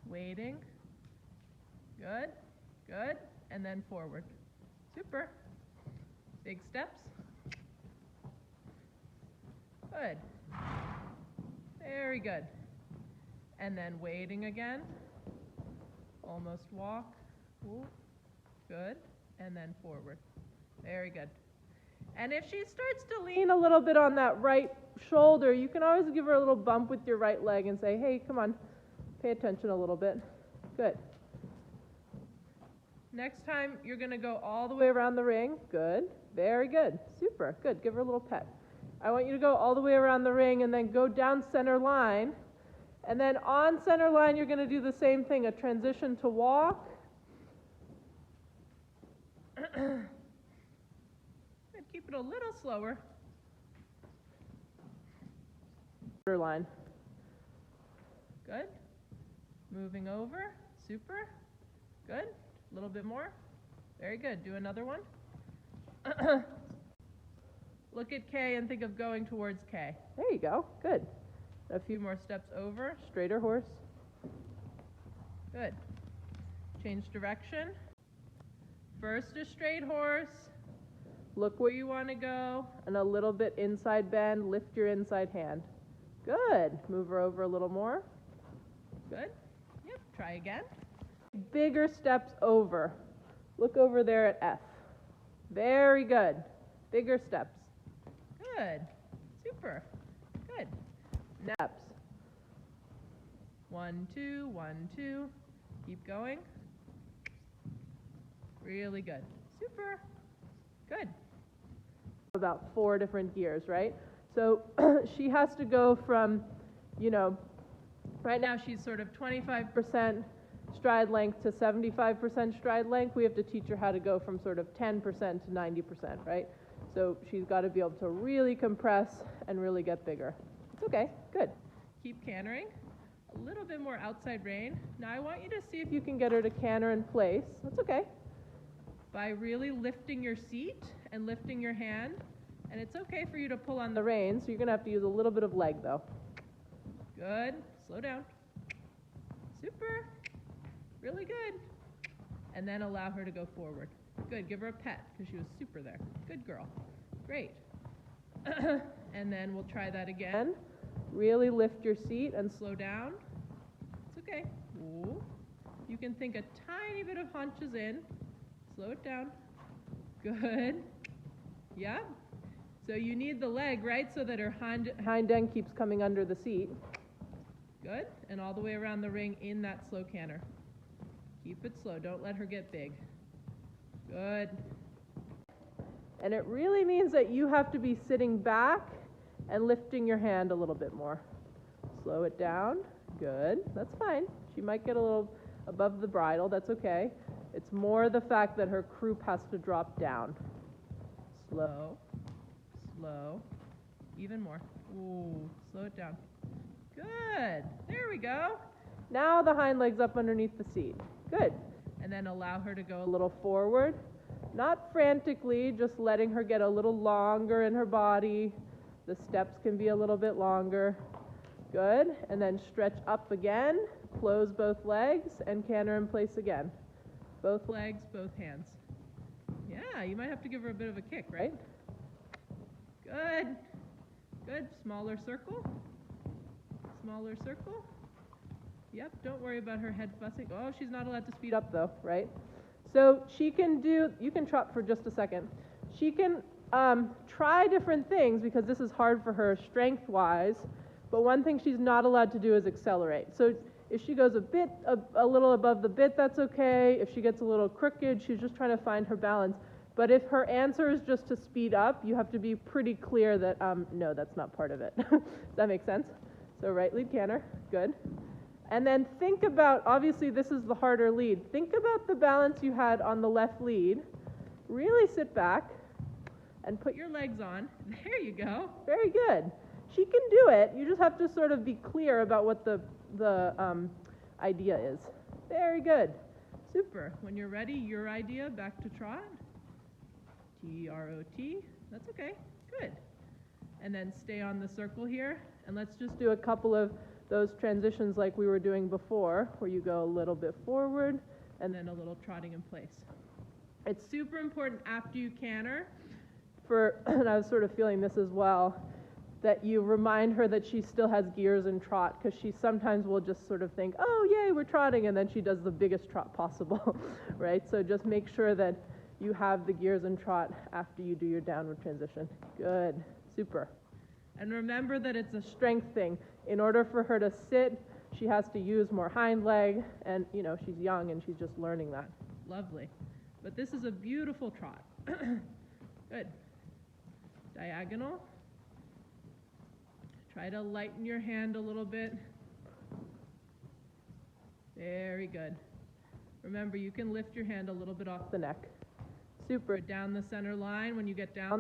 waiting. Good, good, and then forward. Super. Big steps. Good. Very good. And then waiting again. Almost walk. Ooh. Good. And then forward. Very good. And if she starts to lean a little bit on that right shoulder, you can always give her a little bump with your right leg and say, hey, come on, pay attention a little bit. Good. Next time, you're going to go all the way around the ring. Good. Very good. Super. Good. Give her a little pet. I want you to go all the way around the ring and then go down center line. And then on center line, you're going to do the same thing, a transition to walk. Keep it a little slower. Line. Good. Moving over. Super. Good. A little bit more. Very good. Do another one. Look at K and think of going towards K. There you go. Good. A few more steps over. Straighter horse. Good. Change direction. First a straight horse. Look where you want to go. And a little bit inside bend. Lift your inside hand. Good. Move her over a little more. Good. Yep. Try again. Bigger steps over. Look over there at F. Very good. Bigger steps. Good. Super. Good. Steps. 1, 2, 1, 2. Keep going. Really good. Super. Good. About 4 different gears, right? So she has to go from, right now she's sort of 25% stride length to 75% stride length. We have to teach her how to go from sort of 10% to 90%, right? So she's got to be able to really compress and really get bigger. It's okay. Good. Keep cantering. A little bit more outside rein. Now I want you to see if you can get her to canter in place. That's okay. By really lifting your seat and lifting your hand. And it's okay for you to pull on the reins, so you're going to have to use a little bit of leg, though. Good. Slow down. Super. Really good. And then allow her to go forward. Good. Give her a pet, because she was super there. Good girl. Great. And then we'll try that again. Really lift your seat and slow down. It's okay. Ooh. You can think a tiny bit of hunches in. Slow it down. Good. Yeah. So you need the leg, right, so that her hind end keeps coming under the seat. Good. And all the way around the ring in that slow canter. Keep it slow. Don't let her get big. Good. And it really means that you have to be sitting back and lifting your hand a little bit more. Slow it down. Good. That's fine. She might get a little above the bridle. That's okay. It's more the fact that her croup has to drop down. Slow. Slow. Even more. Ooh, slow it down. Good. There we go. Now the hind leg's up underneath the seat. Good. And then allow her to go a little forward. Not frantically, just letting her get a little longer in her body. The steps can be a little bit longer. Good. And then stretch up again. Close both legs and canter in place again. Both legs, both hands. Yeah, you might have to give her a bit of a kick, right? Good. Good. Smaller circle. Smaller circle. Yep, don't worry about her head fussing. Oh, she's not allowed to speed up though, right? So she can do, you can trot for just a second. She can try different things because this is hard for her strength-wise, but one thing she's not allowed to do is accelerate. So if she goes a little above the bit, that's okay. If she gets a little crooked, she's just trying to find her balance. But if her answer is just to speed up, you have to be pretty clear that, no, that's not part of it. Does that make sense? So right lead canter, good. And then think about, obviously this is the harder lead. Think about the balance you had on the left lead. Really sit back and put your legs on. There you go. Very good. She can do it. You just have to sort of be clear about what the idea is. Very good. Super. When you're ready, your idea, back to trot. T-R-O-T. That's okay. Good. And then stay on the circle here. And let's just do a couple of those transitions like we were doing before, where you go a little bit forward and then a little trotting in place. It's super important after you canter, and I was sort of feeling this as well, that you remind her that she still has gears and trot, because she sometimes will just sort of think, oh, yay, we're trotting, and then she does the biggest trot possible, right? So just make sure that you have the gears and trot after you do your downward transition. Good, super. And remember that it's a strength thing. In order for her to sit, she has to use more hind leg, and she's young and she's just learning that. Lovely. But this is a beautiful trot. Good. Diagonal. Try to lighten your hand a little bit. Very good. Remember, you can lift your hand a little bit off the neck. Super. Down the center line when you get down there.